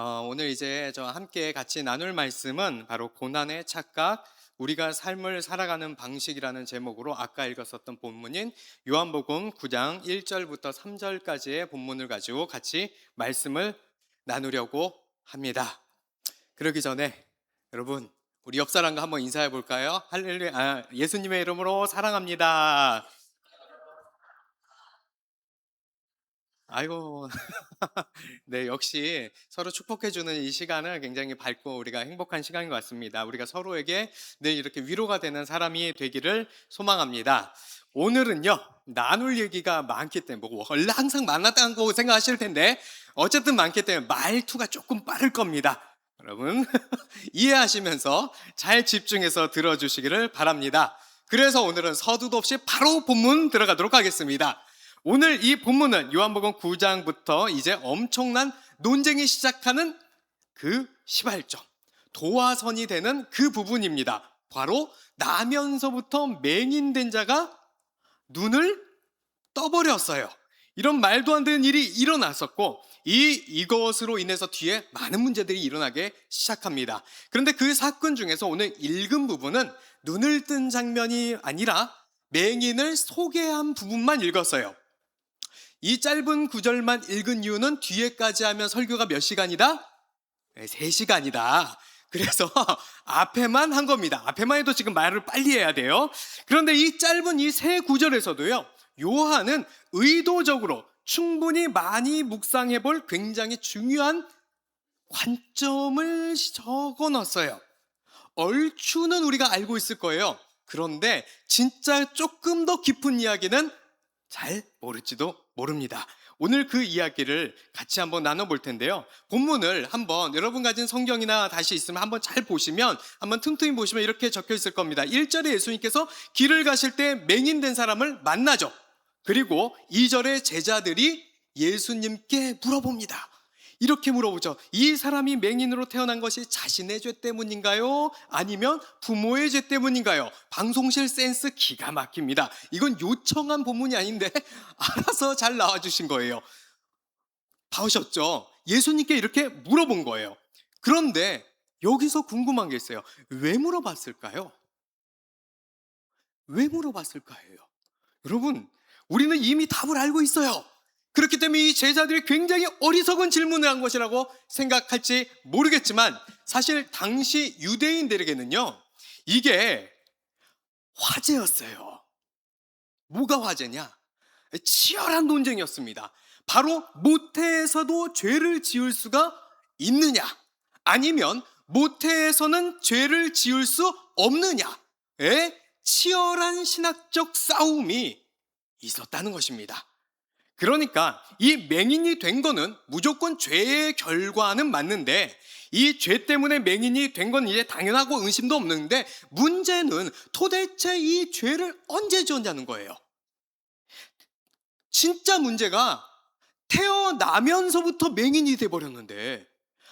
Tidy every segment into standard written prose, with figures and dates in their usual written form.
오늘 이제 저와 함께 같이 나눌 말씀은 바로 고난의 착각, 우리가 삶을 살아가는 방식이라는 제목으로 아까 읽었었던 본문인 요한복음 9장 1절부터 3절까지의 본문을 가지고 같이 말씀을 나누려고 합니다. 그러기 전에 여러분, 우리 옆 사람과 한번 인사해 볼까요? 할렐루야, 예수님의 이름으로 사랑합니다. 아이고, 네, 역시 서로 축복해주는 이 시간은 굉장히 밝고 우리가 행복한 시간인 것 같습니다. 우리가 서로에게 늘 이렇게 위로가 되는 사람이 되기를 소망합니다. 오늘은요, 나눌 얘기가 많기 때문에, 뭐 원래 항상 만났다고 생각하실 텐데, 어쨌든 많기 때문에 말투가 조금 빠를 겁니다. 여러분, 이해하시면서 잘 집중해서 들어주시기를 바랍니다. 그래서 오늘은 서두도 없이 바로 본문 들어가도록 하겠습니다. 오늘 이 본문은 요한복음 9장부터 이제 엄청난 논쟁이 시작하는 그 시발점, 도화선이 되는 그 부분입니다. 바로 나면서부터 맹인된 자가 눈을 떠버렸어요. 이런 말도 안 되는 일이 일어났었고 이것으로 인해서 뒤에 많은 문제들이 일어나게 시작합니다. 그런데 그 사건 중에서 오늘 읽은 부분은 눈을 뜬 장면이 아니라 맹인을 소개한 부분만 읽었어요. 이 짧은 구절만 읽은 이유는 뒤에까지 하면 설교가 몇 시간이다? 3시간이다. 그래서 앞에만 한 겁니다. 앞에만 해도 지금 말을 빨리 해야 돼요. 그런데 이 짧은 이 세 구절에서도요, 요한은 의도적으로 충분히 많이 묵상해 볼 굉장히 중요한 관점을 적어 놨어요. 얼추는 우리가 알고 있을 거예요. 그런데 진짜 조금 더 깊은 이야기는 잘 모를지도 모릅니다. 오늘 그 이야기를 같이 한번 나눠볼 텐데요. 본문을 한번 여러분 가진 성경이나 다시 있으면 한번 잘 보시면, 한번 틈틈이 보시면 이렇게 적혀 있을 겁니다. 1절에 예수님께서 길을 가실 때 맹인된 사람을 만나죠. 그리고 2절에 제자들이 예수님께 물어봅니다. 이렇게 물어보죠. 이 사람이 맹인으로 태어난 것이 자신의 죄 때문인가요? 아니면 부모의 죄 때문인가요? 방송실 센스 기가 막힙니다. 이건 요청한 본문이 아닌데 알아서 잘 나와주신 거예요. 봐오셨죠? 예수님께 이렇게 물어본 거예요. 그런데 여기서 궁금한 게 있어요. 왜 물어봤을까요? 왜 물어봤을까요? 여러분, 우리는 이미 답을 알고 있어요. 그렇기 때문에 이 제자들이 굉장히 어리석은 질문을 한 것이라고 생각할지 모르겠지만, 사실 당시 유대인들에게는요, 이게 화제였어요. 뭐가 화제냐? 치열한 논쟁이었습니다. 바로 모태에서도 죄를 지을 수가 있느냐, 아니면 모태에서는 죄를 지을 수 없느냐의 치열한 신학적 싸움이 있었다는 것입니다. 그러니까 이 맹인이 된 거는 무조건 죄의 결과는 맞는데, 이 죄 때문에 맹인이 된 건 이제 당연하고 의심도 없는데, 문제는 도대체 이 죄를 언제 지었냐는 거예요. 진짜 문제가 태어나면서부터 맹인이 돼버렸는데,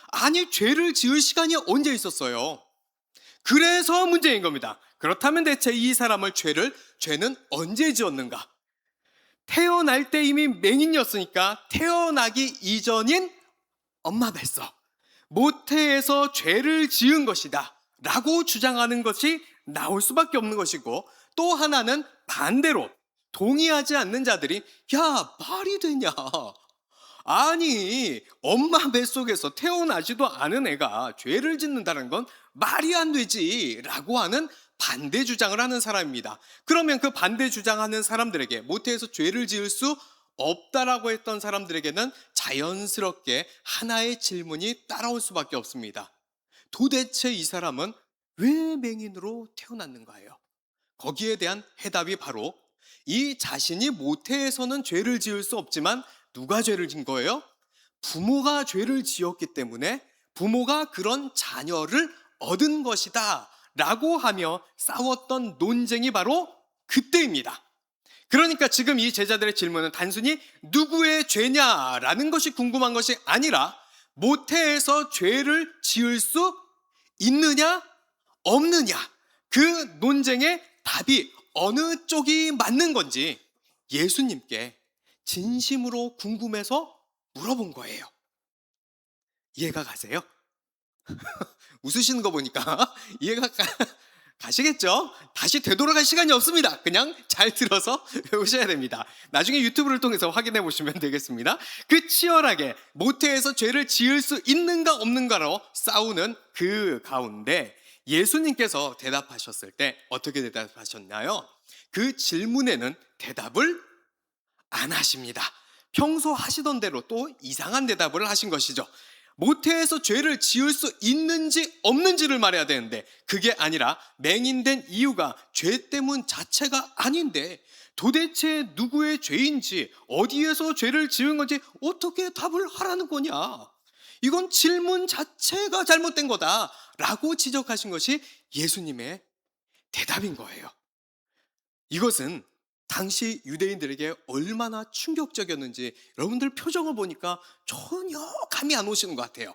아니 죄를 지을 시간이 언제 있었어요? 그래서 문제인 겁니다. 그렇다면 대체 이 사람을 죄는 언제 지었는가? 태어날 때 이미 맹인이었으니까 태어나기 이전인 엄마 뱃속, 모태에서 죄를 지은 것이다 라고 주장하는 것이 나올 수밖에 없는 것이고, 또 하나는 반대로 동의하지 않는 자들이, 야, 말이 되냐, 아니 엄마 뱃속에서 태어나지도 않은 애가 죄를 짓는다는 건 말이 안 되지 라고 하는 반대 주장을 하는 사람입니다. 그러면 그 반대 주장하는 사람들에게, 모태에서 죄를 지을 수 없다라고 했던 사람들에게는 자연스럽게 하나의 질문이 따라올 수밖에 없습니다. 도대체 이 사람은 왜 맹인으로 태어났는가요? 거기에 대한 해답이 바로, 이 자신이 모태에서는 죄를 지을 수 없지만 누가 죄를 진 거예요? 부모가 죄를 지었기 때문에 부모가 그런 자녀를 얻은 것이다 라고 하며 싸웠던 논쟁이 바로 그때입니다. 그러니까 지금 이 제자들의 질문은 단순히 누구의 죄냐라는 것이 궁금한 것이 아니라, 모태에서 죄를 지을 수 있느냐 없느냐, 그 논쟁의 답이 어느 쪽이 맞는 건지 예수님께 진심으로 궁금해서 물어본 거예요. 이해가 가세요? 웃으시는 거 보니까 이해가 가시겠죠? 다시 되돌아갈 시간이 없습니다. 그냥 잘 들어서 외우셔야 됩니다. 나중에 유튜브를 통해서 확인해 보시면 되겠습니다. 그 치열하게 모태에서 죄를 지을 수 있는가 없는가로 싸우는 그 가운데 예수님께서 대답하셨을 때 어떻게 대답하셨나요? 그 질문에는 대답을 안 하십니다. 평소 하시던 대로 또 이상한 대답을 하신 것이죠. 모태에서 죄를 지을 수 있는지 없는지를 말해야 되는데 그게 아니라 맹인된 이유가 죄 때문 자체가 아닌데 도대체 누구의 죄인지 어디에서 죄를 지은 건지 어떻게 답을 하라는 거냐. 이건 질문 자체가 잘못된 거다 라고 지적하신 것이 예수님의 대답인 거예요. 이것은 당시 유대인들에게 얼마나 충격적이었는지 여러분들 표정을 보니까 전혀 감이 안 오시는 것 같아요.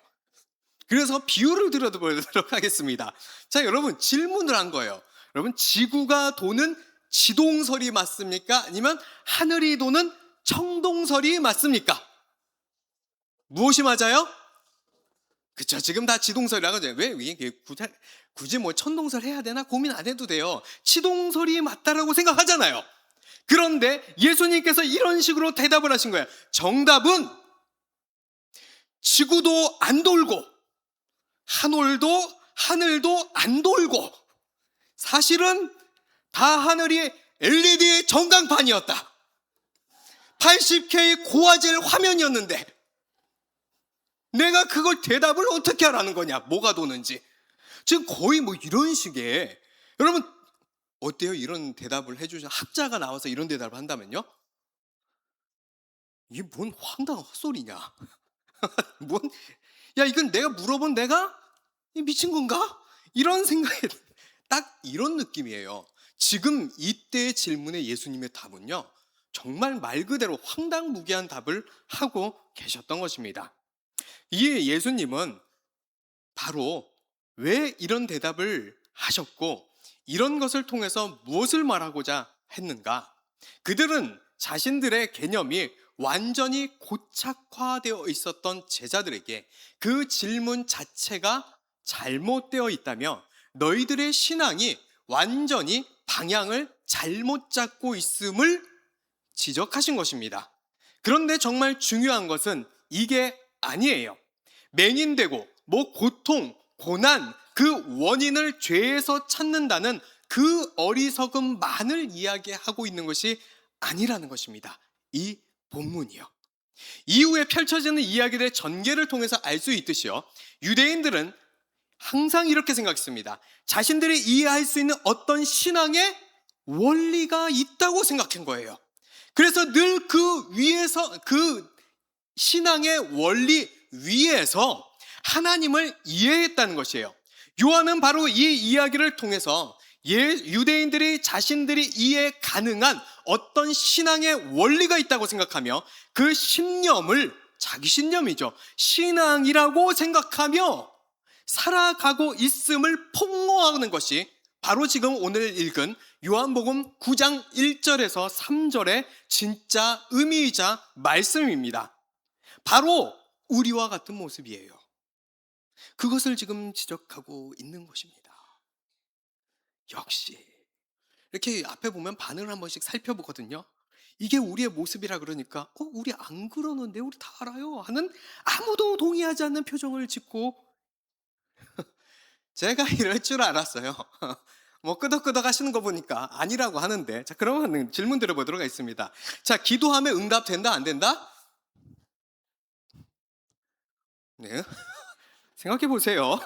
그래서 비유를 들어보도록 하겠습니다. 자, 여러분 질문을 한 거예요. 여러분 지구가 도는 지동설이 맞습니까? 아니면 하늘이 도는 청동설이 맞습니까? 무엇이 맞아요? 그쵸, 지금 다 지동설이라고 하죠. 왜 이게 굳이 뭐 천동설 해야 되나 고민 안 해도 돼요. 지동설이 맞다라고 생각하잖아요. 그런데 예수님께서 이런 식으로 대답을 하신 거예요. 정답은 지구도 안 돌고 하늘도 안 돌고 사실은 다 하늘이 LED 전광판이었다. 80K 고화질 화면이었는데 내가 그걸 대답을 어떻게 하라는 거냐. 뭐가 도는지. 지금 거의 뭐 이런 식의, 여러분 어때요? 이런 대답을 해주신 학자가 나와서 이런 대답을 한다면요? 이게 뭔 황당한 헛소리냐. 야 이건 내가 물어본 내가 미친 건가? 이런 생각이 딱 이런 느낌이에요. 지금 이때의 질문에 예수님의 답은요, 정말 말 그대로 황당무계한 답을 하고 계셨던 것입니다. 이에 예수님은 바로 왜 이런 대답을 하셨고 이런 것을 통해서 무엇을 말하고자 했는가? 그들은 자신들의 개념이 완전히 고착화되어 있었던 제자들에게 그 질문 자체가 잘못되어 있다며 너희들의 신앙이 완전히 방향을 잘못 잡고 있음을 지적하신 것입니다. 그런데 정말 중요한 것은 이게 아니에요. 맹인되고 고통, 고난, 그 원인을 죄에서 찾는다는 그 어리석음만을 이야기하고 있는 것이 아니라는 것입니다. 이 본문이요. 이후에 펼쳐지는 이야기들의 전개를 통해서 알 수 있듯이요, 유대인들은 항상 이렇게 생각했습니다. 자신들이 이해할 수 있는 어떤 신앙의 원리가 있다고 생각한 거예요. 그래서 늘 그 위에서, 그 신앙의 원리 위에서 하나님을 이해했다는 것이에요. 요한은 바로 이 이야기를 통해서 유대인들이 자신들이 이해 가능한 어떤 신앙의 원리가 있다고 생각하며 그 신념을, 자기 신념이죠, 신앙이라고 생각하며 살아가고 있음을 폭로하는 것이 바로 지금 오늘 읽은 요한복음 9장 1절에서 3절의 진짜 의미이자 말씀입니다. 바로 우리와 같은 모습이에요. 그것을 지금 지적하고 있는 것입니다. 역시 이렇게 앞에 보면 반응을 한 번씩 살펴보거든요. 이게 우리의 모습이라 그러니까 우리 안 그러는데 우리 다 알아요 하는, 아무도 동의하지 않는 표정을 짓고 제가 이럴 줄 알았어요. 뭐 끄덕끄덕 하시는 거 보니까 아니라고 하는데, 자 그러면 질문 드려보도록 하겠습니다. 자, 기도하면 응답된다 안 된다? 네. 생각해 보세요.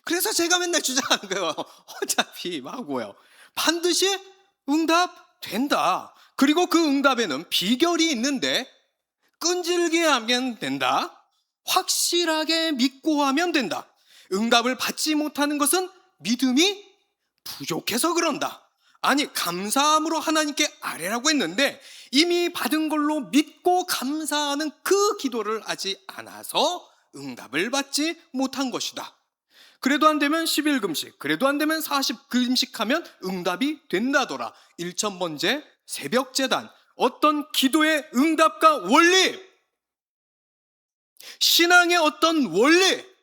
그래서 제가 맨날 주장하는 거예요. 어차피 하고요. 반드시 응답된다. 그리고 그 응답에는 비결이 있는데 끈질기게 하면 된다. 확실하게 믿고 하면 된다. 응답을 받지 못하는 것은 믿음이 부족해서 그런다. 아니, 감사함으로 하나님께 아뢰라고 했는데 이미 받은 걸로 믿고 감사하는 그 기도를 하지 않아서 응답을 받지 못한 것이다. 그래도 안 되면 11금식, 그래도 안 되면 40금식하면 응답이 된다더라. 1000번째 새벽재단, 어떤 기도의 응답과 원리, 신앙의 어떤 원리,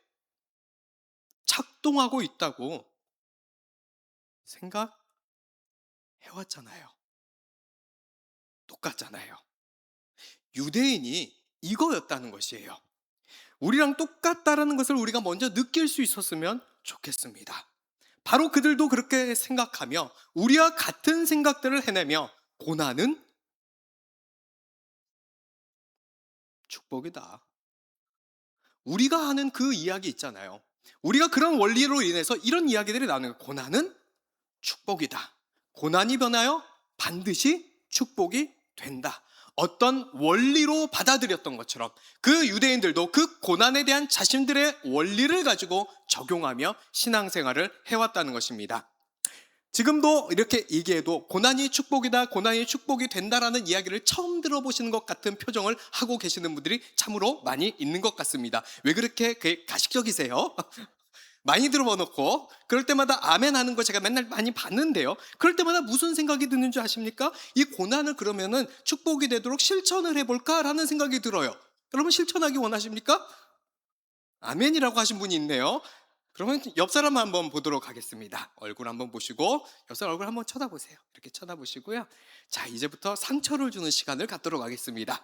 작동하고 있다고 생각해왔잖아요. 똑같잖아요. 유대인이 이거였다는 것이에요. 우리랑 똑같다라는 것을 우리가 먼저 느낄 수 있었으면 좋겠습니다. 바로 그들도 그렇게 생각하며 우리와 같은 생각들을 해내며 고난은 축복이다. 우리가 하는 그 이야기 있잖아요. 우리가 그런 원리로 인해서 이런 이야기들이 나오는 거예요. 고난은 축복이다. 고난이 변하여 반드시 축복이 된다. 어떤 원리로 받아들였던 것처럼 그 유대인들도 그 고난에 대한 자신들의 원리를 가지고 적용하며 신앙생활을 해왔다는 것입니다. 지금도 이렇게 얘기해도 고난이 축복이다, 고난이 축복이 된다라는 이야기를 처음 들어보시는 것 같은 표정을 하고 계시는 분들이 참으로 많이 있는 것 같습니다. 왜 그렇게 가식적이세요? 많이 들어봐 놓고 그럴 때마다 아멘 하는 거 제가 맨날 많이 봤는데요. 그럴 때마다 무슨 생각이 드는 줄 아십니까? 이 고난을 그러면은 축복이 되도록 실천을 해볼까라는 생각이 들어요. 여러분 실천하기 원하십니까? 아멘이라고 하신 분이 있네요. 그러면 옆 사람 한번 보도록 하겠습니다. 얼굴 한번 보시고 옆 사람 얼굴 한번 쳐다보세요. 이렇게 쳐다보시고요. 자, 이제부터 상처를 주는 시간을 갖도록 하겠습니다.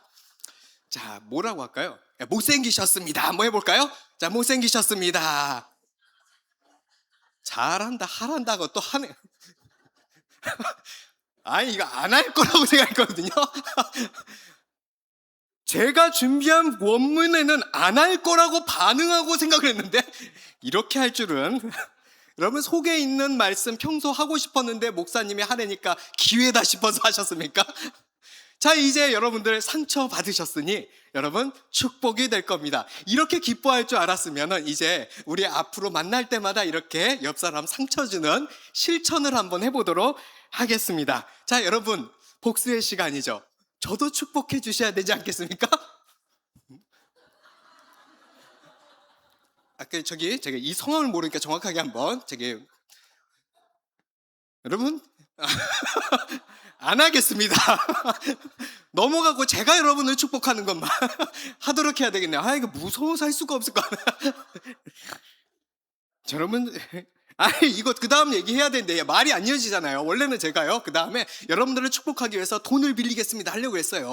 자, 뭐라고 할까요? 못생기셨습니다. 한번 해볼까요? 자, 못생기셨습니다. 잘한다, 하란다고 또 하네. 아니, 이거 안 할 거라고 생각했거든요. 제가 준비한 원문에는 안 할 거라고 반응하고 생각을 했는데 이렇게 할 줄은. 여러분 속에 있는 말씀 평소 하고 싶었는데 목사님이 하라니까 기회다 싶어서 하셨습니까? 자, 이제 여러분들 상처 받으셨으니 여러분 축복이 될 겁니다. 이렇게 기뻐할 줄 알았으면 이제 우리 앞으로 만날 때마다 이렇게 옆 사람 상처 주는 실천을 한번 해보도록 하겠습니다. 자, 여러분 복수의 시간이죠. 저도 축복해 주셔야 되지 않겠습니까? 아까 제가 이 성함을 모르니까 정확하게 한번 여러분 안 하겠습니다. 넘어가고 제가 여러분을 축복하는 것만 하도록 해야 되겠네요. 이거 무서워서 할 수가 없을 것 같아요. 여러분, 이거 그 다음 얘기해야 되는데 말이 안 이어지잖아요. 원래는 제가요 그 다음에 여러분들을 축복하기 위해서 돈을 빌리겠습니다 하려고 했었어요.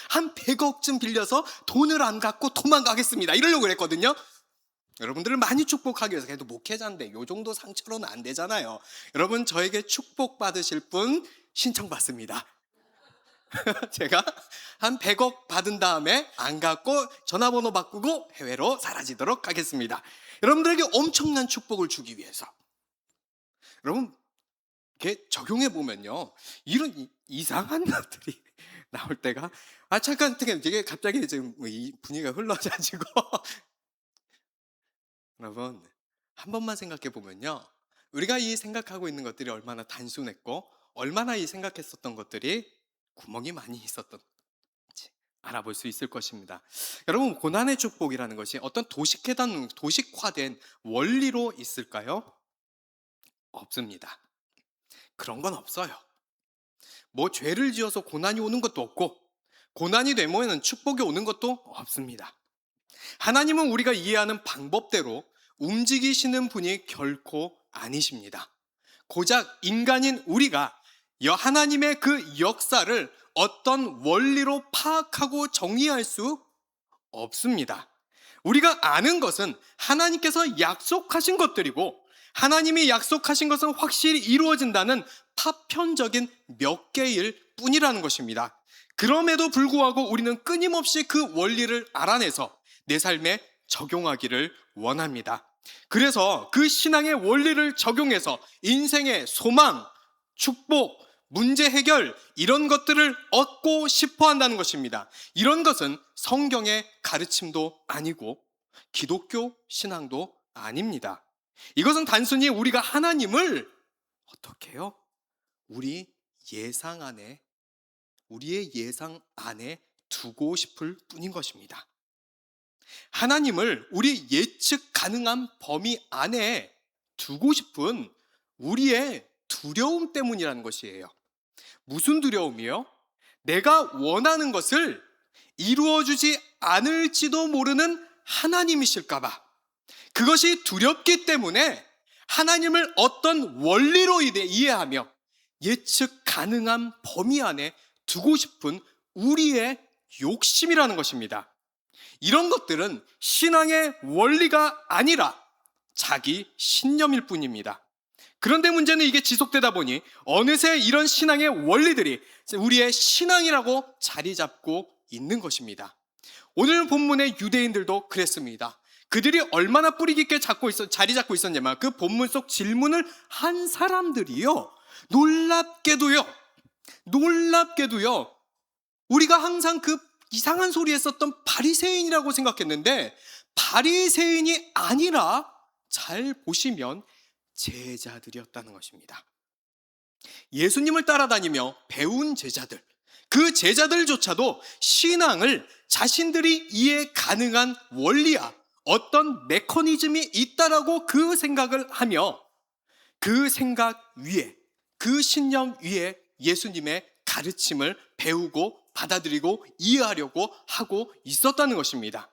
한 100억쯤 빌려서 돈을 안 갚고 도망가겠습니다 이러려고 했거든요. 여러분들을 많이 축복하기 위해서. 그래도 목회자인데 요 정도 상처로는 안 되잖아요. 여러분 저에게 축복 받으실 분 신청받습니다. 제가 한 100억 받은 다음에 안 갚고 전화번호 바꾸고 해외로 사라지도록 하겠습니다. 여러분들에게 엄청난 축복을 주기 위해서. 여러분 이렇게 적용해 보면요 이런 이상한 것들이 나올 때가 잠깐 되게 갑자기 지금 이 분위기가 흘러가지고 여러분 한 번만 생각해 보면요 우리가 이 생각하고 있는 것들이 얼마나 단순했고 얼마나 이 생각했었던 것들이 구멍이 많이 있었던지 알아볼 수 있을 것입니다. 여러분 고난의 축복이라는 것이 어떤 도식화된 원리로 있을까요? 없습니다. 그런 건 없어요. 뭐 죄를 지어서 고난이 오는 것도 없고 고난이 되면 축복이 오는 것도 없습니다. 하나님은 우리가 이해하는 방법대로 움직이시는 분이 결코 아니십니다. 고작 인간인 우리가 하나님의 그 역사를 어떤 원리로 파악하고 정의할 수 없습니다. 우리가 아는 것은 하나님께서 약속하신 것들이고 하나님이 약속하신 것은 확실히 이루어진다는 파편적인 몇 개일 뿐이라는 것입니다. 그럼에도 불구하고 우리는 끊임없이 그 원리를 알아내서 내 삶에 적용하기를 원합니다. 그래서 그 신앙의 원리를 적용해서 인생의 소망, 축복, 문제 해결 이런 것들을 얻고 싶어 한다는 것입니다. 이런 것은 성경의 가르침도 아니고 기독교 신앙도 아닙니다. 이것은 단순히 우리가 하나님을 어떻게 해요? 우리의 예상 안에 두고 싶을 뿐인 것입니다. 하나님을 우리 예측 가능한 범위 안에 두고 싶은 우리의 두려움 때문이라는 것이에요. 무슨 두려움이요? 내가 원하는 것을 이루어주지 않을지도 모르는 하나님이실까봐, 그것이 두렵기 때문에 하나님을 어떤 원리로 이해하며 예측 가능한 범위 안에 두고 싶은 우리의 욕심이라는 것입니다. 이런 것들은 신앙의 원리가 아니라 자기 신념일 뿐입니다. 그런데 문제는 이게 지속되다 보니 어느새 이런 신앙의 원리들이 우리의 신앙이라고 자리 잡고 있는 것입니다. 오늘 본문의 유대인들도 그랬습니다. 그들이 얼마나 뿌리 깊게 자리 잡고 있었냐면, 그 본문 속 질문을 한 사람들이요, 놀랍게도요, 우리가 항상 그 이상한 소리 했었던 바리새인이라고 생각했는데, 바리새인이 아니라 잘 보시면 제자들이었다는 것입니다. 예수님을 따라다니며 배운 제자들, 그 제자들조차도 신앙을 자신들이 이해 가능한 원리야, 어떤 메커니즘이 있다라고 그 생각을 하며, 그 생각 위에, 그 신념 위에 예수님의 가르침을 배우고 받아들이고 이해하려고 하고 있었다는 것입니다.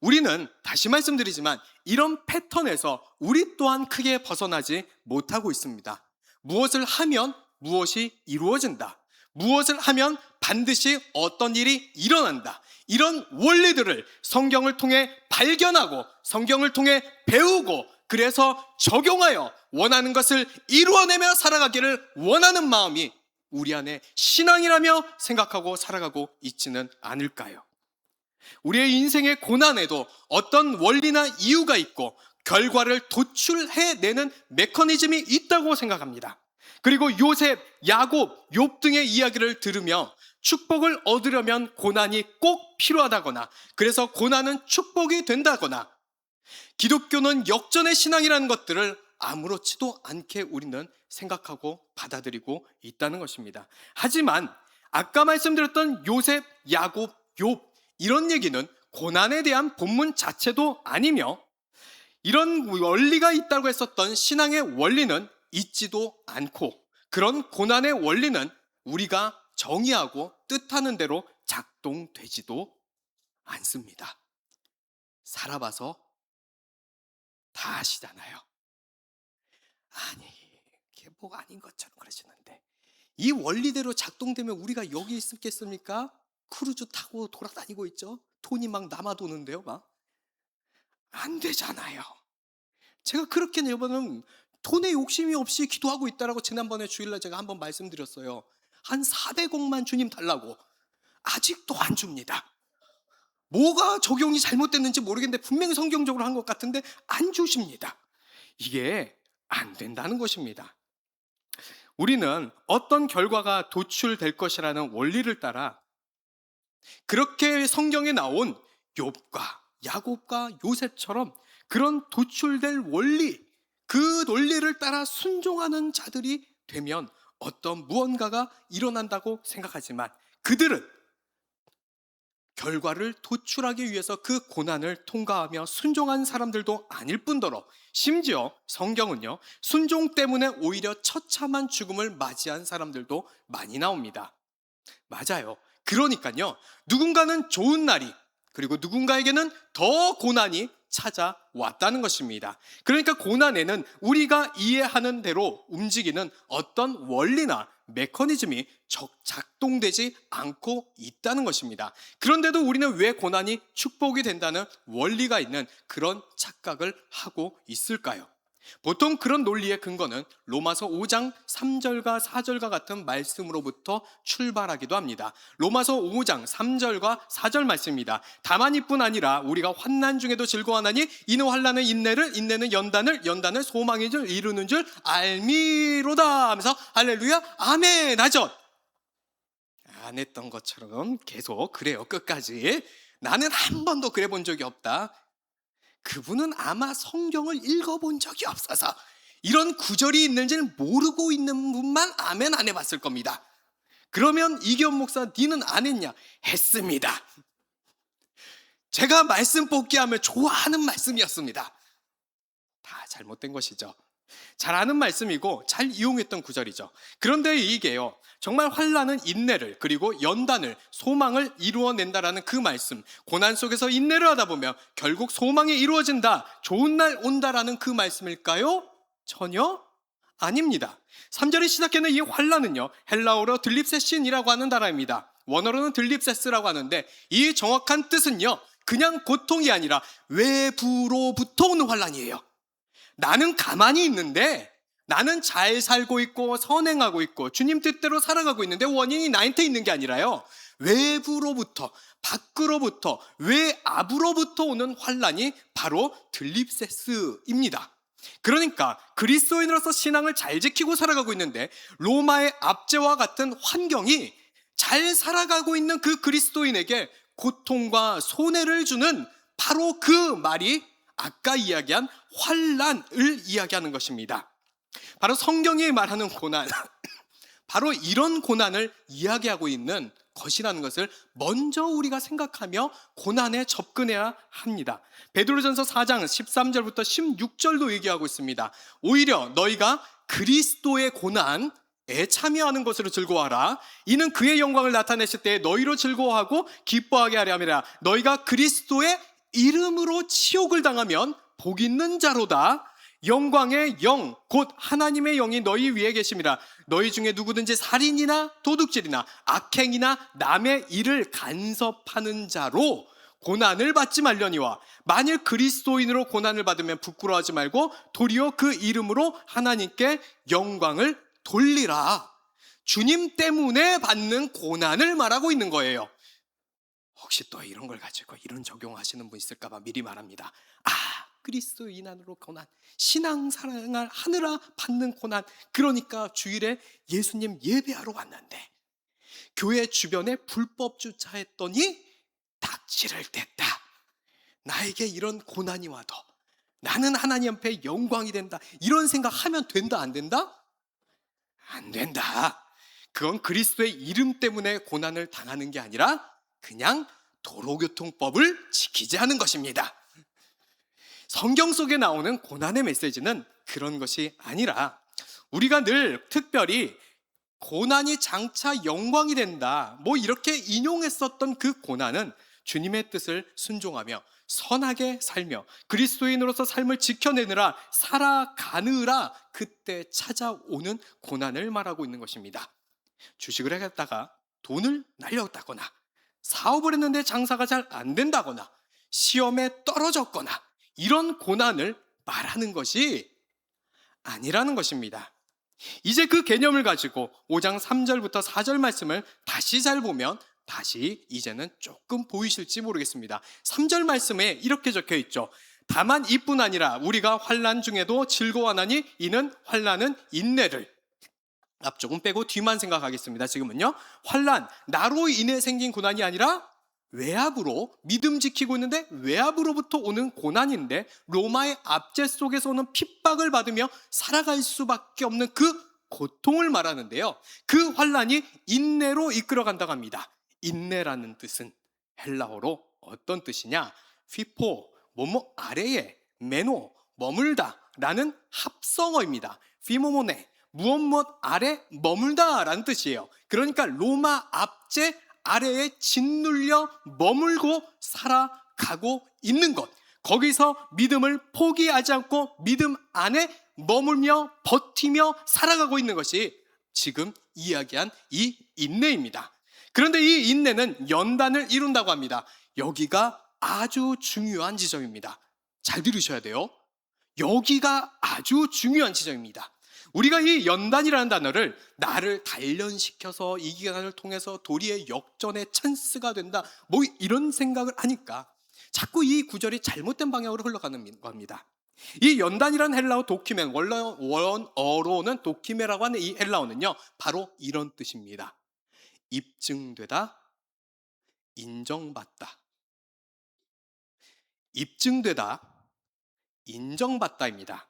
우리는 다시 말씀드리지만 이런 패턴에서 우리 또한 크게 벗어나지 못하고 있습니다. 무엇을 하면 무엇이 이루어진다, 무엇을 하면 반드시 어떤 일이 일어난다, 이런 원리들을 성경을 통해 발견하고 성경을 통해 배우고, 그래서 적용하여 원하는 것을 이루어내며 살아가기를 원하는 마음이 우리 안에 신앙이라며 생각하고 살아가고 있지는 않을까요? 우리의 인생의 고난에도 어떤 원리나 이유가 있고 결과를 도출해내는 메커니즘이 있다고 생각합니다. 그리고 요셉, 야곱, 욥 등의 이야기를 들으며 축복을 얻으려면 고난이 꼭 필요하다거나, 그래서 고난은 축복이 된다거나, 기독교는 역전의 신앙이라는 것들을 아무렇지도 않게 우리는 생각하고 받아들이고 있다는 것입니다. 하지만 아까 말씀드렸던 요셉, 야곱, 욥, 이런 얘기는 고난에 대한 본문 자체도 아니며, 이런 원리가 있다고 했었던 신앙의 원리는 있지도 않고, 그런 고난의 원리는 우리가 정의하고 뜻하는 대로 작동되지도 않습니다. 살아봐서 다 아시잖아요. 아니, 이게 뭐가 아닌 것처럼 그러시는데, 이 원리대로 작동되면 우리가 여기 있겠습니까? 크루즈 타고 돌아다니고 있죠. 돈이 막 남아 도는데요, 막. 안 되잖아요. 제가 그렇게 여러분은 돈에 욕심이 없이 기도하고 있다라고 지난번에 주일날 제가 한번 말씀드렸어요. 한 400억만 주님 달라고. 아직도 안 줍니다. 뭐가 적용이 잘못됐는지 모르겠는데 분명히 성경적으로 한 것 같은데 안 주십니다. 이게 안 된다는 것입니다. 우리는 어떤 결과가 도출될 것이라는 원리를 따라 그렇게 성경에 나온 욥과 야곱과 요셉처럼 그런 도출될 원리, 그 논리를 따라 순종하는 자들이 되면 어떤 무언가가 일어난다고 생각하지만, 그들은 결과를 도출하기 위해서 그 고난을 통과하며 순종한 사람들도 아닐 뿐더러, 심지어 성경은요, 순종 때문에 오히려 처참한 죽음을 맞이한 사람들도 많이 나옵니다. 맞아요. 그러니까요, 누군가는 좋은 날이, 그리고 누군가에게는 더 고난이 찾아왔다는 것입니다. 그러니까 고난에는 우리가 이해하는 대로 움직이는 어떤 원리나 메커니즘이 작동되지 않고 있다는 것입니다. 그런데도 우리는 왜 고난이 축복이 된다는 원리가 있는 그런 착각을 하고 있을까요? 보통 그런 논리의 근거는 로마서 5장 3절과 4절과 같은 말씀으로부터 출발하기도 합니다. 로마서 5장 3절과 4절 말씀입니다. 다만 이뿐 아니라 우리가 환난 중에도 즐거워하나니 이는 환난은 인내를, 인내는 연단을, 연단은 소망의 줄 이루는 줄 알미로다 하면서 할렐루야 아멘 하죠. 안 했던 것처럼 계속 그래요. 끝까지. 나는 한 번도 그래 본 적이 없다. 그분은 아마 성경을 읽어본 적이 없어서 이런 구절이 있는지는 모르고 있는 분만 아멘 안 해봤을 겁니다. 그러면 이기현 목사, 니는 안 했냐? 했습니다. 제가 말씀 뽑기 하면 좋아하는 말씀이었습니다. 다 잘못된 것이죠. 잘 아는 말씀이고 잘 이용했던 구절이죠. 그런데 이게요, 정말 환난은 인내를, 그리고 연단을, 소망을 이루어낸다라는 그 말씀, 고난 속에서 인내를 하다 보면 결국 소망이 이루어진다, 좋은 날 온다라는 그 말씀일까요? 전혀 아닙니다. 3절이 시작하는 이 환난은요, 헬라어로 들립세신이라고 하는 단어입니다. 원어로는 들립세스라고 하는데, 이 정확한 뜻은요, 그냥 고통이 아니라 외부로부터 오는 환난이에요. 나는 가만히 있는데, 나는 잘 살고 있고 선행하고 있고 주님 뜻대로 살아가고 있는데 원인이 나한테 있는 게 아니라요, 외부로부터, 밖으로부터, 외압으로부터 오는 환난이 바로 들립세스입니다. 그러니까 그리스도인으로서 신앙을 잘 지키고 살아가고 있는데 로마의 압제와 같은 환경이 잘 살아가고 있는 그 그리스도인에게 고통과 손해를 주는 바로 그 말이 아까 이야기한 환난을 이야기하는 것입니다. 바로 성경이 말하는 고난, 바로 이런 고난을 이야기하고 있는 것이라는 것을 먼저 우리가 생각하며 고난에 접근해야 합니다. 베드로전서 4장 13절부터 16절도 얘기하고 있습니다. 오히려 너희가 그리스도의 고난에 참여하는 것으로 즐거워하라. 이는 그의 영광을 나타내실 때에 너희로 즐거워하고 기뻐하게 하려 함이라. 너희가 그리스도의 이름으로 치욕을 당하면 복 있는 자로다. 영광의 영, 곧 하나님의 영이 너희 위에 계심이라. 너희 중에 누구든지 살인이나 도둑질이나 악행이나 남의 일을 간섭하는 자로 고난을 받지 말려니와, 만일 그리스도인으로 고난을 받으면 부끄러워하지 말고 도리어 그 이름으로 하나님께 영광을 돌리라. 주님 때문에 받는 고난을 말하고 있는 거예요. 혹시 또 이런 걸 가지고 이런 적용하시는 분 있을까 봐 미리 말합니다. 그리스도인 안으로 고난, 신앙생활 하느라 받는 고난, 그러니까 주일에 예수님 예배하러 왔는데 교회 주변에 불법 주차했더니 닥치를 댔다. 나에게 이런 고난이 와도 나는 하나님 앞에 영광이 된다, 이런 생각하면 된다, 안 된다? 안 된다. 그건 그리스도의 이름 때문에 고난을 당하는 게 아니라 그냥 도로교통법을 지키지 않은 것입니다. 성경 속에 나오는 고난의 메시지는 그런 것이 아니라, 우리가 늘 특별히 고난이 장차 영광이 된다, 이렇게 인용했었던 그 고난은 주님의 뜻을 순종하며 선하게 살며 그리스도인으로서 삶을 지켜내느라 살아가느라 그때 찾아오는 고난을 말하고 있는 것입니다. 주식을 하겠다가 돈을 날렸다거나, 사업을 했는데 장사가 잘 안 된다거나, 시험에 떨어졌거나, 이런 고난을 말하는 것이 아니라는 것입니다. 이제 그 개념을 가지고 5장 3절부터 4절 말씀을 다시 잘 보면 다시 이제는 조금 보이실지 모르겠습니다. 3절 말씀에 이렇게 적혀 있죠. 다만 이뿐 아니라 우리가 환난 중에도 즐거워하나니 이는 환난은 인내를, 앞쪽은 빼고 뒤만 생각하겠습니다. 지금은요, 환난, 나로 인해 생긴 고난이 아니라 외압으로, 믿음 지키고 있는데 외압으로부터 오는 고난인데, 로마의 압제 속에서 오는 핍박을 받으며 살아갈 수밖에 없는 그 고통을 말하는데요, 그 환난이 인내로 이끌어간다고 합니다. 인내라는 뜻은 헬라어로 어떤 뜻이냐, 피포, 뭐뭐 아래에, 메노, 머물다 라는 합성어입니다. 피모모네, 무엇 아래 머물다 라는 뜻이에요. 그러니까 로마 압제 아래에 짓눌려 머물고 살아가고 있는 것, 거기서 믿음을 포기하지 않고 믿음 안에 머물며 버티며 살아가고 있는 것이 지금 이야기한 이 인내입니다. 그런데 이 인내는 연단을 이룬다고 합니다. 여기가 아주 중요한 지점입니다. 잘 들으셔야 돼요. 여기가 아주 중요한 지점입니다. 우리가 이 연단이라는 단어를 나를 단련시켜서 이 기간을 통해서 도리의 역전의 찬스가 된다, 이런 생각을 하니까 자꾸 이 구절이 잘못된 방향으로 흘러가는 겁니다. 이 연단이라는 헬라어 도키멘, 원어로는 도키메라고 하는 이 헬라어는요, 바로 이런 뜻입니다. 입증되다, 인정받다. 입증되다, 인정받다입니다.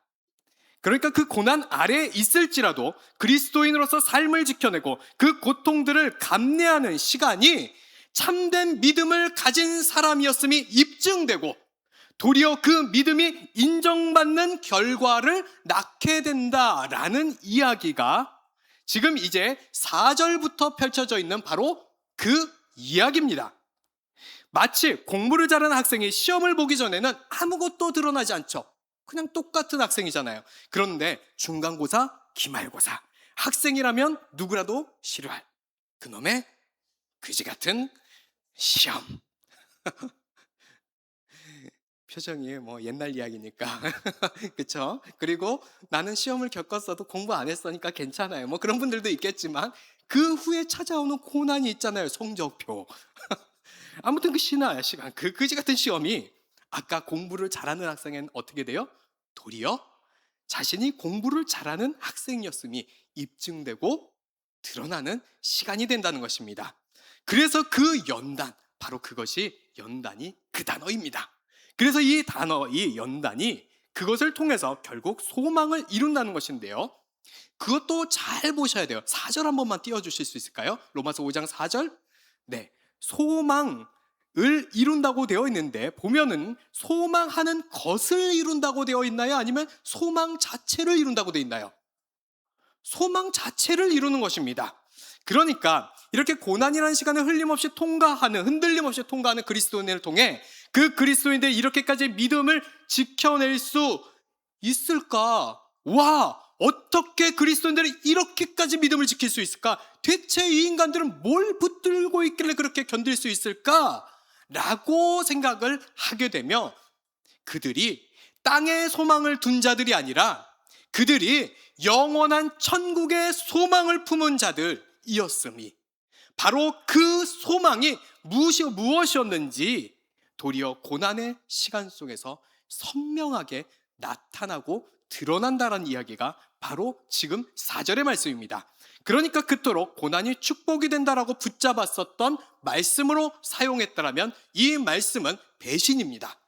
그러니까 그 고난 아래에 있을지라도 그리스도인으로서 삶을 지켜내고 그 고통들을 감내하는 시간이 참된 믿음을 가진 사람이었음이 입증되고, 도리어 그 믿음이 인정받는 결과를 낳게 된다라는 이야기가 지금 이제 4절부터 펼쳐져 있는 바로 그 이야기입니다. 마치 공부를 잘하는 학생이 시험을 보기 전에는 아무것도 드러나지 않죠. 그냥 똑같은 학생이잖아요. 그런데 중간고사, 기말고사, 학생이라면 누구라도 싫어할 그놈의 그지 같은 시험. 표정이 뭐 옛날 이야기니까. 그쵸? 그리고 나는 시험을 겪었어도 공부 안 했으니까 괜찮아요. 뭐 그런 분들도 있겠지만 그 후에 찾아오는 고난이 있잖아요. 성적표. 아무튼 그 시간, 그 그지 같은 시험이 아까 공부를 잘하는 학생은 어떻게 돼요? 도리어 자신이 공부를 잘하는 학생이었음이 입증되고 드러나는 시간이 된다는 것입니다. 그래서 그 연단, 바로 그것이 연단이 그 단어입니다. 그래서 이 단어, 이 연단이 그것을 통해서 결국 소망을 이룬다는 것인데요. 그것도 잘 보셔야 돼요. 4절 한 번만 띄워주실 수 있을까요? 로마서 5장 4절. 네, 소망을 이룬다고 되어 있는데 보면은 소망하는 것을 이룬다고 되어 있나요? 아니면 소망 자체를 이룬다고 되어 있나요? 소망 자체를 이루는 것입니다. 그러니까 이렇게 고난이라는 시간을 흔들림 없이 통과하는 그리스도인을 통해 그 그리스도인들이 이렇게까지 믿음을 지켜낼 수 있을까? 와, 어떻게 그리스도인들이 이렇게까지 믿음을 지킬 수 있을까? 대체 이 인간들은 뭘 붙들고 있길래 그렇게 견딜 수 있을까? 라고 생각을 하게 되며 그들이 땅에 소망을 둔 자들이 아니라 그들이 영원한 천국의 소망을 품은 자들이었음이, 바로 그 소망이 무엇이었는지 도리어 고난의 시간 속에서 선명하게 나타나고 드러난다는 이야기가 바로 지금 4절의 말씀입니다. 그러니까 그토록 고난이 축복이 된다라고 붙잡았었던 말씀으로 사용했다면 이 말씀은 배신입니다.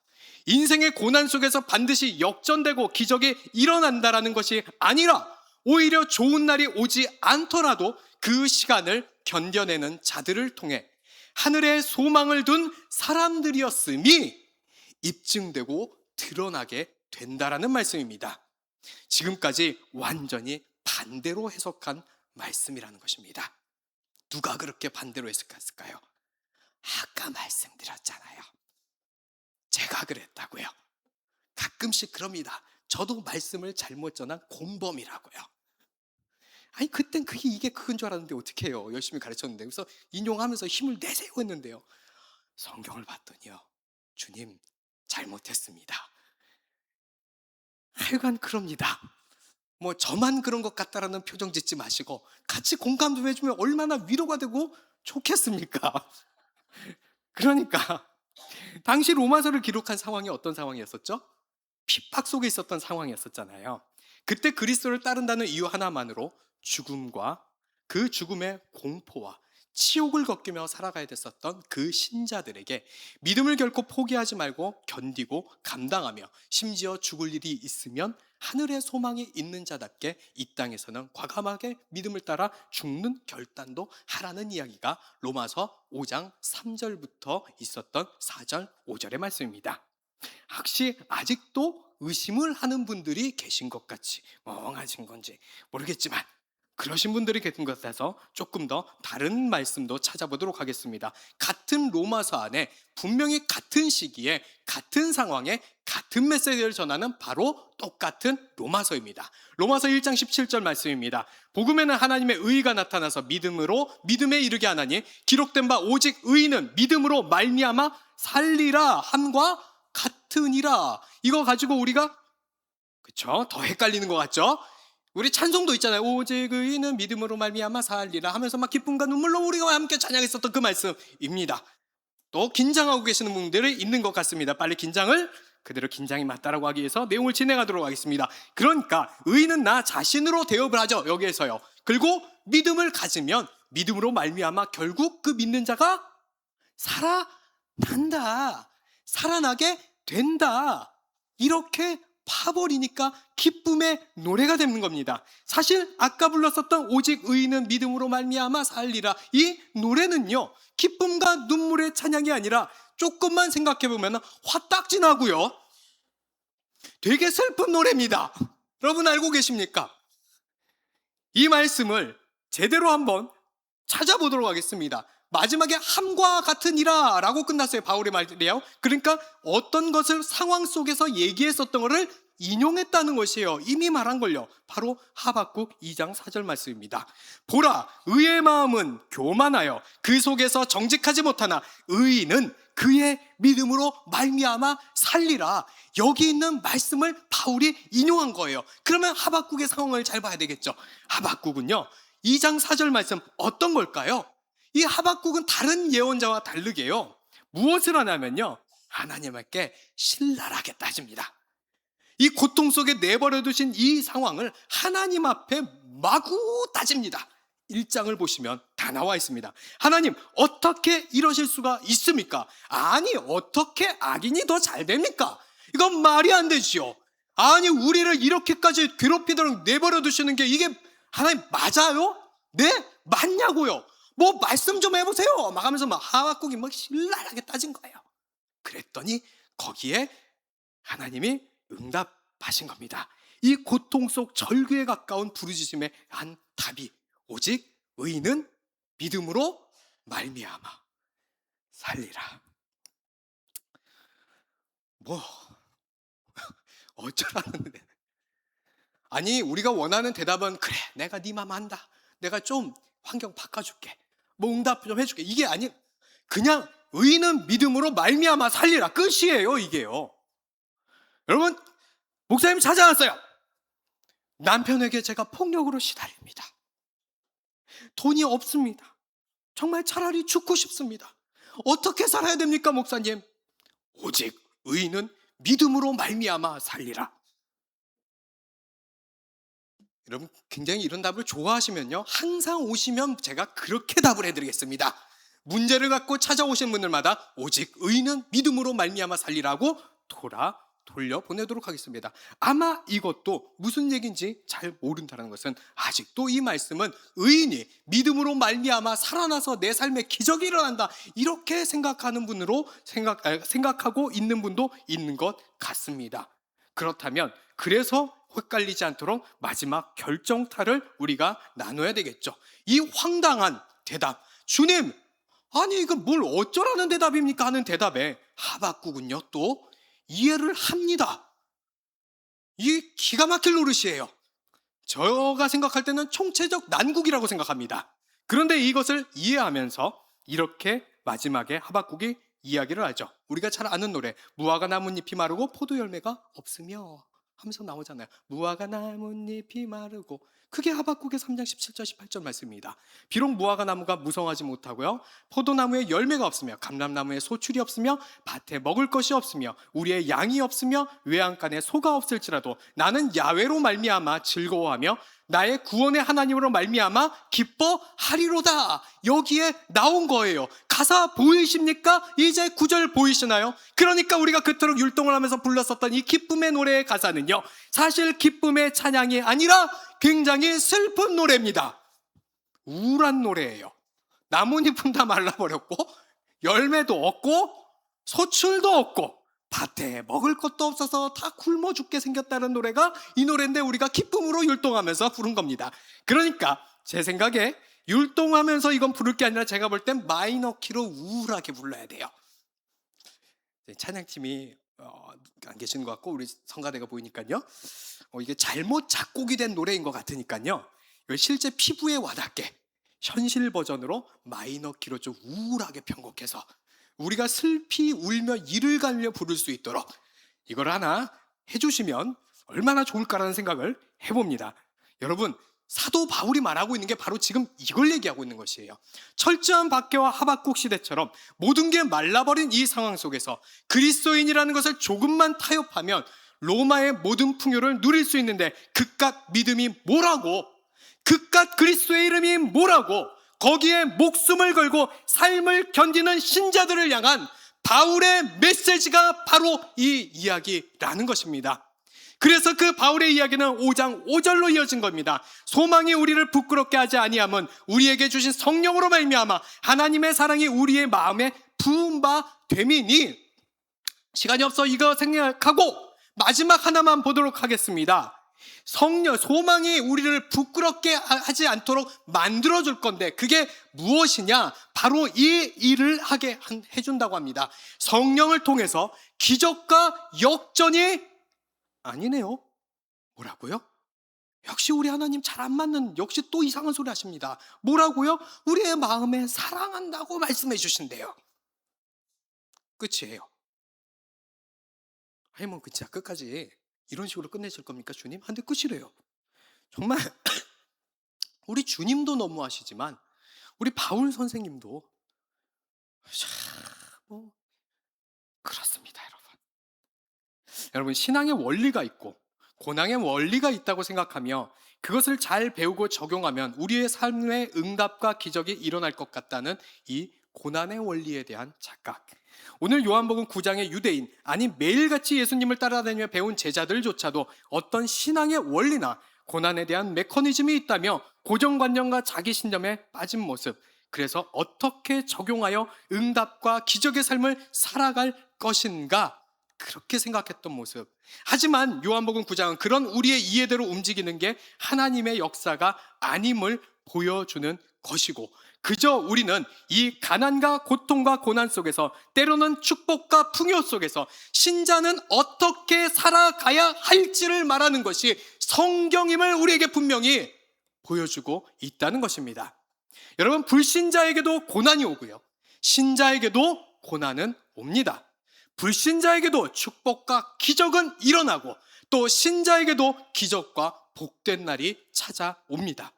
인생의 고난 속에서 반드시 역전되고 기적이 일어난다라는 것이 아니라 오히려 좋은 날이 오지 않더라도 그 시간을 견뎌내는 자들을 통해 하늘에 소망을 둔 사람들이었음이 입증되고 드러나게 된다라는 말씀입니다. 지금까지 완전히 반대로 해석한 말씀이라는 것입니다. 누가 그렇게 반대로 해석했을까요? 아까 말씀드렸잖아요. 제가 그랬다고요. 가끔씩 그럽니다. 저도 말씀을 잘못 전한 곰범이라고요. 아니 그땐 이게 그건 줄 알았는데 어떻게 해요? 열심히 가르쳤는데. 그래서 인용하면서 힘을 내세요 했는데요. 성경을 봤더니요. 주님 잘못했습니다. 하여간 그럽니다. 뭐 저만 그런 것 같다라는 표정 짓지 마시고 같이 공감 좀 해주면 얼마나 위로가 되고 좋겠습니까? 그러니까 당시 로마서를 기록한 상황이 어떤 상황이었었죠? 핍박 속에 있었던 상황이었었잖아요. 그때 그리스도를 따른다는 이유 하나만으로 죽음과 그 죽음의 공포와 치욕을 겪으며 살아가야 됐었던 그 신자들에게 믿음을 결코 포기하지 말고 견디고 감당하며 심지어 죽을 일이 있으면 하늘의 소망이 있는 자답게 이 땅에서는 과감하게 믿음을 따라 죽는 결단도 하라는 이야기가 로마서 5장 3절부터 있었던 4절 5절의 말씀입니다. 혹시 아직도 의심을 하는 분들이 계신 것 같이 멍하신 건지 모르겠지만 그러신 분들이 계신 것 같아서 조금 더 다른 말씀도 찾아보도록 하겠습니다. 같은 로마서 안에 분명히 같은 시기에 같은 상황에 같은 메시지를 전하는 바로 똑같은 로마서입니다. 로마서 1장 17절 말씀입니다. 복음에는 하나님의 의가 나타나서 믿음에 이르게 하나니 기록된 바 오직 의인은 믿음으로 말미암아 살리라 함과 같으니라. 이거 가지고 우리가 그쵸? 더 헷갈리는 것 같죠? 우리 찬송도 있잖아요. 오직 의인은 믿음으로 말미암아 살리라 하면서 막 기쁨과 눈물로 우리가 함께 찬양했었던 그 말씀입니다. 또 긴장하고 계시는 분들이 있는 것 같습니다. 빨리 그대로 긴장이 맞다라고 하기 위해서 내용을 진행하도록 하겠습니다. 그러니까 의인은 나 자신으로 대업을 하죠. 여기에서요. 그리고 믿음을 가지면 믿음으로 말미암아 결국 그 믿는 자가 살아나게 된다. 이렇게 파버리니까 기쁨의 노래가 되는 겁니다. 사실 아까 불렀었던 오직 의인은 믿음으로 말미암아 살리라, 이 노래는요 기쁨과 눈물의 찬양이 아니라 조금만 생각해보면 화딱지 나고요, 되게 슬픈 노래입니다. 여러분 알고 계십니까? 이 말씀을 제대로 한번 찾아보도록 하겠습니다. 마지막에 함과 같은 이라 라고 끝났어요. 바울의 말이에요. 그러니까 어떤 것을 상황 속에서 얘기했었던 것을 인용했다는 것이에요. 이미 말한 걸요. 바로 하박국 2장 4절 말씀입니다. 보라, 의의 마음은 교만하여 그 속에서 정직하지 못하나 의인은 그의 믿음으로 말미암아 살리라. 여기 있는 말씀을 바울이 인용한 거예요. 그러면 하박국의 상황을 잘 봐야 되겠죠. 하박국은요, 2장 4절 말씀 어떤 걸까요? 이 하박국은 다른 예언자와 다르게요, 무엇을 하냐면요, 하나님께 신랄하게 따집니다. 이 고통 속에 내버려 두신 이 상황을 하나님 앞에 마구 따집니다. 1장을 보시면 다 나와 있습니다. 하나님, 어떻게 이러실 수가 있습니까? 아니, 어떻게 악인이 더 잘 됩니까? 이건 말이 안 되지요. 아니, 우리를 이렇게까지 괴롭히도록 내버려 두시는 게 이게 하나님 맞아요? 네? 맞냐고요? 뭐 말씀 좀 해보세요. 막 하면서 막 하박국이 막 신랄하게 따진 거예요. 그랬더니 거기에 하나님이 응답하신 겁니다. 이 고통 속 절규에 가까운 부르짖음의 한 답이 오직 의인은 믿음으로 말미암아 살리라. 뭐 어쩌라는데. 아니, 우리가 원하는 대답은 그래, 내가 네 맘 안다, 내가 좀 환경 바꿔줄게, 뭐 응답 좀 해줄게, 이게 아니, 그냥 의인은 믿음으로 말미암아 살리라, 끝이에요. 이게요. 여러분, 목사님 찾아왔어요. 남편에게 제가 폭력으로 시달립니다. 돈이 없습니다. 정말 차라리 죽고 싶습니다. 어떻게 살아야 됩니까, 목사님? 오직 의인은 믿음으로 말미암아 살리라. 여러분, 굉장히 이런 답을 좋아하시면요, 항상 오시면 제가 그렇게 답을 해드리겠습니다. 문제를 갖고 찾아오신 분들마다 오직 의인은 믿음으로 말미암아 살리라고 돌려보내도록 하겠습니다. 아마 이것도 무슨 얘기인지 잘 모른다는 것은, 아직도 이 말씀은 의인이 믿음으로 말미암아 살아나서 내 삶에 기적이 일어난다, 이렇게 생각하는 분으로 생각하고 있는 분도 있는 것 같습니다. 그렇다면 그래서 헷갈리지 않도록 마지막 결정타를 우리가 나눠야 되겠죠. 이 황당한 대답, 주님, 아니 이거 뭘 어쩌라는 대답입니까 하는 대답에 하박국은요 또 이해를 합니다. 이 기가 막힐 노릇이에요. 제가 생각할 때는 총체적 난국이라고 생각합니다. 그런데 이것을 이해하면서 이렇게 마지막에 하박국이 이야기를 하죠. 우리가 잘 아는 노래, 무화과 나뭇잎이 마르고 포도 열매가 없으며 하면서 나오잖아요. 무화과 나뭇잎이 마르고, 그게 하박국의 3장 17절 18절 말씀입니다. 비록 무화과 나무가 무성하지 못하고요, 포도나무에 열매가 없으며 감람나무에 소출이 없으며 밭에 먹을 것이 없으며 우리의 양이 없으며 외양간에 소가 없을지라도 나는 야훼로 말미암아 즐거워하며 나의 구원의 하나님으로 말미암아 기뻐하리로다. 여기에 나온 거예요. 가사 보이십니까? 이제 9절 보이시나요? 그러니까 우리가 그토록 율동을 하면서 불렀었던 이 기쁨의 노래의 가사는요, 사실 기쁨의 찬양이 아니라 굉장히 슬픈 노래입니다. 우울한 노래예요. 나뭇잎은 다 말라버렸고 열매도 없고 소출도 없고 밭에 먹을 것도 없어서 다 굶어 죽게 생겼다는 노래가 이 노래인데, 우리가 기쁨으로 율동하면서 부른 겁니다. 그러니까 제 생각에 율동하면서 이건 부를 게 아니라 제가 볼 땐 마이너 키로 우울하게 불러야 돼요. 찬양팀이 안 계시는 것 같고 우리 성가대가 보이니까요, 이게 잘못 작곡이 된 노래인 것 같으니까요, 이걸 실제 피부에 와닿게 현실 버전으로 마이너 키로 좀 우울하게 편곡해서 우리가 슬피 울며 이를 갈며 부를 수 있도록 이걸 하나 해주시면 얼마나 좋을까라는 생각을 해봅니다. 여러분, 사도 바울이 말하고 있는 게 바로 지금 이걸 얘기하고 있는 것이에요. 철저한 박해와 하박국 시대처럼 모든 게 말라버린 이 상황 속에서 그리스도인이라는 것을 조금만 타협하면 로마의 모든 풍요를 누릴 수 있는데, 그깟 믿음이 뭐라고, 그깟 그리스도의 이름이 뭐라고, 거기에 목숨을 걸고 삶을 견디는 신자들을 향한 바울의 메시지가 바로 이 이야기라는 것입니다. 그래서 그 바울의 이야기는 5장 5절로 이어진 겁니다. 소망이 우리를 부끄럽게 하지 아니함은 우리에게 주신 성령으로 말미암아 하나님의 사랑이 우리의 마음에 부은 바 됨이니. 시간이 없어 이거 생각하고 마지막 하나만 보도록 하겠습니다. 소망이 우리를 부끄럽게 하지 않도록 만들어줄 건데 그게 무엇이냐? 바로 이 일을 하게 해준다고 합니다. 성령을 통해서 기적과 역전이 아니네요. 뭐라고요? 역시 우리 하나님 잘 안 맞는, 역시 또 이상한 소리 하십니다. 뭐라고요? 우리의 마음에 사랑한다고 말씀해 주신대요. 끝이에요. 아니 뭐 진짜 끝까지 이런 식으로 끝내실 겁니까 주님? 근데 끝이래요. 정말 우리 주님도 너무하시지만 우리 바울 선생님도 뭐 그렇습니다, 여러분. 여러분, 신앙의 원리가 있고 고난의 원리가 있다고 생각하며 그것을 잘 배우고 적용하면 우리의 삶의 응답과 기적이 일어날 것 같다는 이 고난의 원리에 대한 착각. 오늘 요한복음 9장의 유대인, 아니 매일같이 예수님을 따라다니며 배운 제자들조차도 어떤 신앙의 원리나 고난에 대한 메커니즘이 있다며 고정관념과 자기신념에 빠진 모습, 그래서 어떻게 적용하여 응답과 기적의 삶을 살아갈 것인가, 그렇게 생각했던 모습. 하지만 요한복음 9장은 그런 우리의 이해대로 움직이는 게 하나님의 역사가 아님을 보여주는 것이고, 그저 우리는 이 가난과 고통과 고난 속에서, 때로는 축복과 풍요 속에서 신자는 어떻게 살아가야 할지를 말하는 것이 성경임을 우리에게 분명히 보여주고 있다는 것입니다. 여러분, 불신자에게도 고난이 오고요, 신자에게도 고난은 옵니다. 불신자에게도 축복과 기적은 일어나고 또 신자에게도 기적과 복된 날이 찾아옵니다.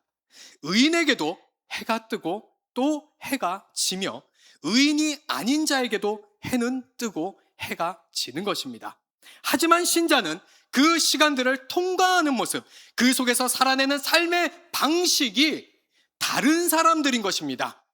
의인에게도 해가 뜨고 또 해가 지며 의인이 아닌 자에게도 해는 뜨고 해가 지는 것입니다. 하지만 신자는 그 시간들을 통과하는 모습, 그 속에서 살아내는 삶의 방식이 다른 사람들인 것입니다.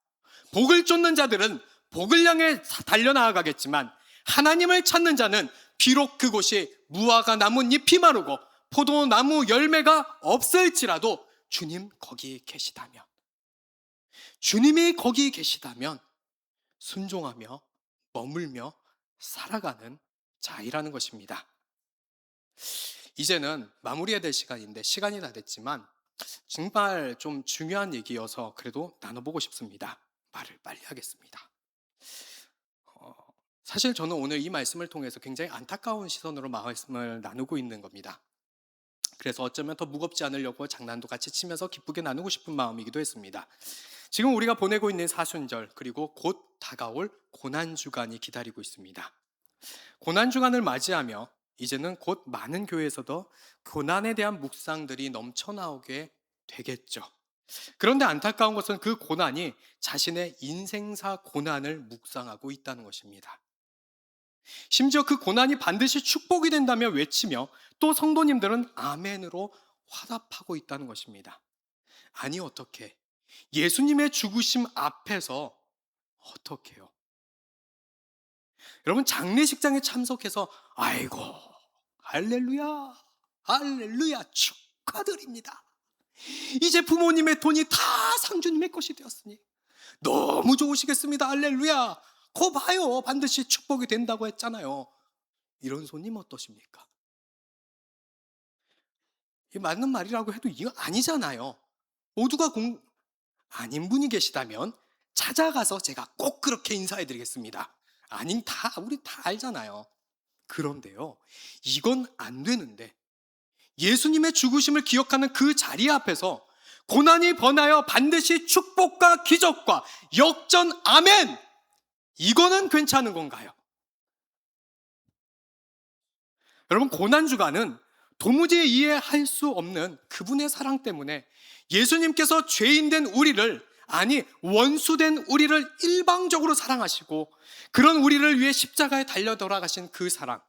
복을 쫓는 자들은 복을 향해 달려나가겠지만 하나님을 찾는 자는 비록 그곳이 무화과 나뭇잎이 마르고 포도나무 열매가 없을지라도 주님 거기 계시다면, 주님이 거기 계시다면 순종하며 머물며 살아가는 자이라는 것입니다. 이제는 마무리해야 될 시간인데 시간이 다 됐지만 정말 좀 중요한 얘기여서 그래도 나눠보고 싶습니다. 말을 빨리 하겠습니다. 사실 저는 오늘 이 말씀을 통해서 굉장히 안타까운 시선으로 말씀을 나누고 있는 겁니다. 그래서 어쩌면 더 무겁지 않으려고 장난도 같이 치면서 기쁘게 나누고 싶은 마음이기도 했습니다. 지금 우리가 보내고 있는 사순절, 그리고 곧 다가올 고난주간이 기다리고 있습니다. 고난주간을 맞이하며 이제는 곧 많은 교회에서도 고난에 대한 묵상들이 넘쳐나오게 되겠죠. 그런데 안타까운 것은 그 고난이 자신의 인생사 고난을 묵상하고 있다는 것입니다. 심지어 그 고난이 반드시 축복이 된다며 외치며 또 성도님들은 아멘으로 화답하고 있다는 것입니다. 아니 어떻게 예수님의 죽으심 앞에서 어떻게요? 여러분, 장례식장에 참석해서 아이고 할렐루야 할렐루야 축하드립니다, 이제 부모님의 돈이 다 상주님의 것이 되었으니 너무 좋으시겠습니다, 할렐루야, 거 봐요 반드시 축복이 된다고 했잖아요, 이런 손님 어떠십니까? 이 맞는 말이라고 해도 이거 아니잖아요. 모두가 아닌 분이 계시다면 찾아가서 제가 꼭 그렇게 인사해 드리겠습니다. 아닌, 우리 다 알잖아요. 그런데요, 이건 안 되는데 예수님의 죽으심을 기억하는 그 자리 앞에서 고난이 번하여 반드시 축복과 기적과 역전 아멘, 이거는 괜찮은 건가요? 여러분, 고난주간은 도무지 이해할 수 없는 그분의 사랑 때문에 예수님께서 죄인된 우리를, 아니 원수된 우리를 일방적으로 사랑하시고 그런 우리를 위해 십자가에 달려 돌아가신 그 사랑,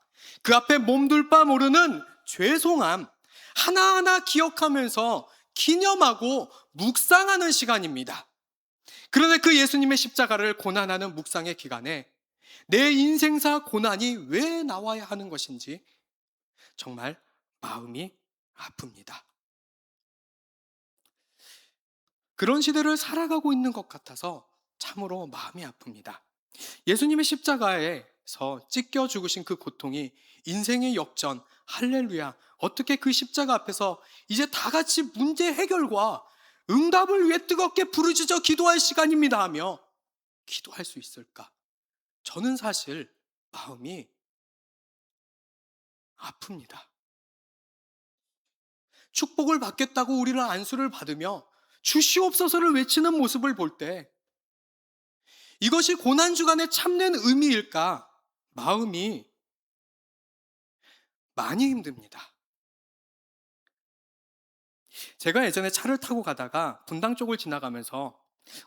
그 앞에 몸둘 바 모르는 죄송함 하나하나 기억하면서 기념하고 묵상하는 시간입니다. 그런데 그 예수님의 십자가를 고난하는 묵상의 기간에 내 인생사 고난이 왜 나와야 하는 것인지 정말 마음이 아픕니다. 그런 시대를 살아가고 있는 것 같아서 참으로 마음이 아픕니다. 예수님의 십자가에 십자가에서 찢겨 죽으신 그 고통이 인생의 역전, 할렐루야. 어떻게 그 십자가 앞에서 이제 다 같이 문제 해결과 응답을 위해 뜨겁게 부르짖어 기도할 시간입니다 하며 기도할 수 있을까? 저는 사실 마음이 아픕니다. 축복을 받겠다고 우리는 안수를 받으며 주시옵소서를 외치는 모습을 볼 때 이것이 고난주간의 참된 의미일까? 마음이 많이 힘듭니다. 제가 예전에 차를 타고 가다가 분당 쪽을 지나가면서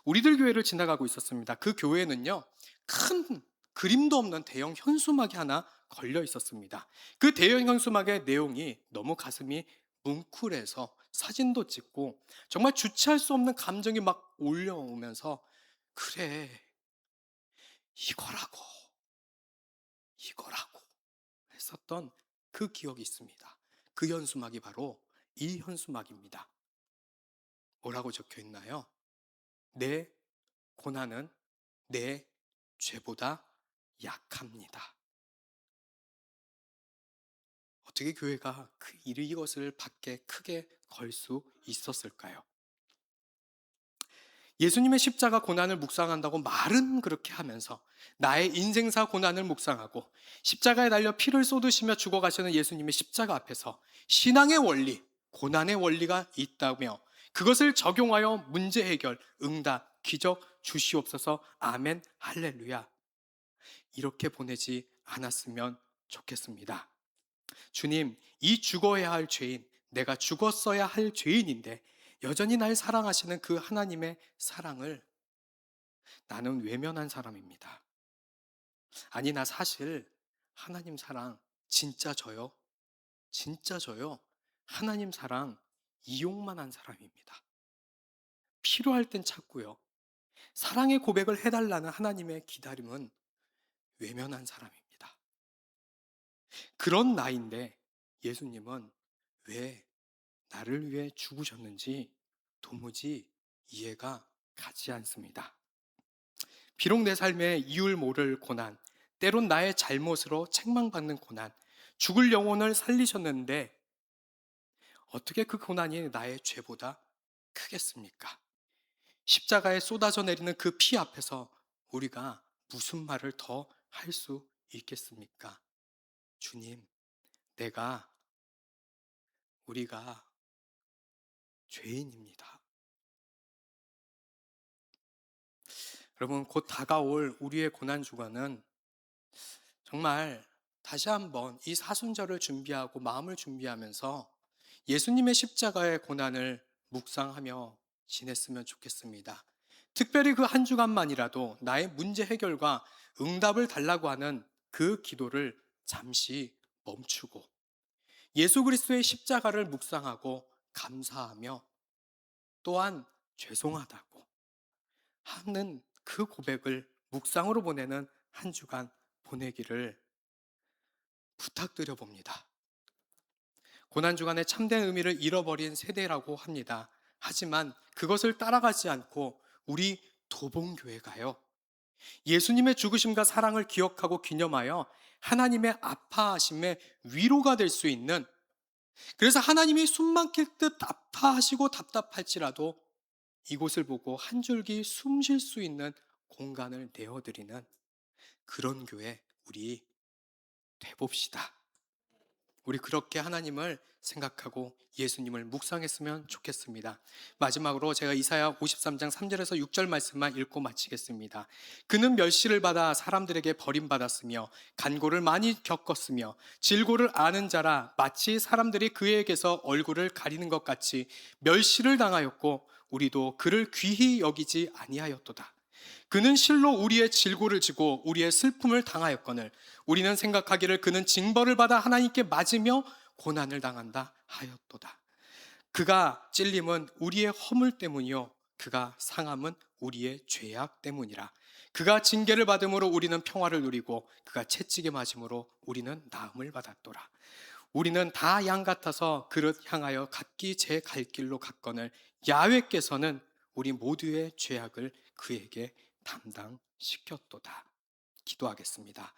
우리들 교회를 지나가고 있었습니다. 그 교회는요, 큰 그림도 없는 대형 현수막이 하나 걸려 있었습니다. 그 대형 현수막의 내용이 너무 가슴이 뭉클해서 사진도 찍고 정말 주체할 수 없는 감정이 막 올려오면서 그래, 이거라고, 이거라고 했었던 그 기억이 있습니다. 그 현수막이 바로 이 현수막입니다. 뭐라고 적혀 있나요? 내 고난은 내 죄보다 약합니다. 어떻게 교회가 이것을 밖에 크게 걸 수 있었을까요? 예수님의 십자가 고난을 묵상한다고 말은 그렇게 하면서 나의 인생사 고난을 묵상하고 십자가에 달려 피를 쏟으시며 죽어가시는 예수님의 십자가 앞에서 신앙의 원리, 고난의 원리가 있다며 그것을 적용하여 문제 해결, 응답, 기적 주시옵소서, 아멘, 할렐루야. 이렇게 보내지 않았으면 좋겠습니다. 주님, 이 죽어야 할 죄인, 내가 죽었어야 할 죄인인데 여전히 날 사랑하시는 그 하나님의 사랑을 나는 외면한 사람입니다. 아니, 나 사실 하나님 사랑 진짜 저요. 진짜 저요. 하나님 사랑 이용만 한 사람입니다. 필요할 땐 찾고요. 사랑의 고백을 해달라는 하나님의 기다림은 외면한 사람입니다. 그런 나인데 예수님은 왜 나를 위해 죽으셨는지 도무지 이해가 가지 않습니다. 비록 내 삶에 이율 모를 고난, 때론 나의 잘못으로 책망받는 고난, 죽을 영혼을 살리셨는데 어떻게 그 고난이 나의 죄보다 크겠습니까? 십자가에 쏟아져 내리는 그 피 앞에서 우리가 무슨 말을 더 할 수 있겠습니까? 주님, 우리가 죄인입니다. 여러분, 곧 다가올 우리의 고난주간은 정말 다시 한번 이 사순절을 준비하고 마음을 준비하면서 예수님의 십자가의 고난을 묵상하며 지냈으면 좋겠습니다. 특별히 그 한 주간만이라도 나의 문제 해결과 응답을 달라고 하는 그 기도를 잠시 멈추고 예수 그리스도의 십자가를 묵상하고 감사하며 또한 죄송하다고 하는 그 고백을 묵상으로 보내는 한 주간 보내기를 부탁드려 봅니다. 고난주간의 참된 의미를 잃어버린 세대라고 합니다. 하지만 그것을 따라가지 않고 우리 도봉교회가요, 예수님의 죽으심과 사랑을 기억하고 기념하여 하나님의 아파하심의 위로가 될 수 있는, 그래서 하나님이 숨 막힐 듯 아파하시고 답답할지라도 이곳을 보고 한 줄기 숨 쉴 수 있는 공간을 내어드리는 그런 교회 우리 돼봅시다. 우리 그렇게 하나님을 생각하고 예수님을 묵상했으면 좋겠습니다. 마지막으로 제가 이사야 53장 3절에서 6절 말씀만 읽고 마치겠습니다. 그는 멸시를 받아 사람들에게 버림받았으며 간고를 많이 겪었으며 질고를 아는 자라 마치 사람들이 그에게서 얼굴을 가리는 것 같이 멸시를 당하였고 우리도 그를 귀히 여기지 아니하였도다. 그는 실로 우리의 질고를 지고 우리의 슬픔을 당하였거늘 우리는 생각하기를 그는 징벌을 받아 하나님께 맞으며 고난을 당한다 하였도다. 그가 찔림은 우리의 허물 때문이요 그가 상함은 우리의 죄악 때문이라. 그가 징계를 받음으로 우리는 평화를 누리고 그가 채찍에 맞음으로 우리는 나음을 받았도다. 우리는 다 양 같아서 그릇 향하여 각기 제 갈 길로 갔거늘 야훼께서는 우리 모두의 죄악을 그에게 담당시켰도다. 기도하겠습니다.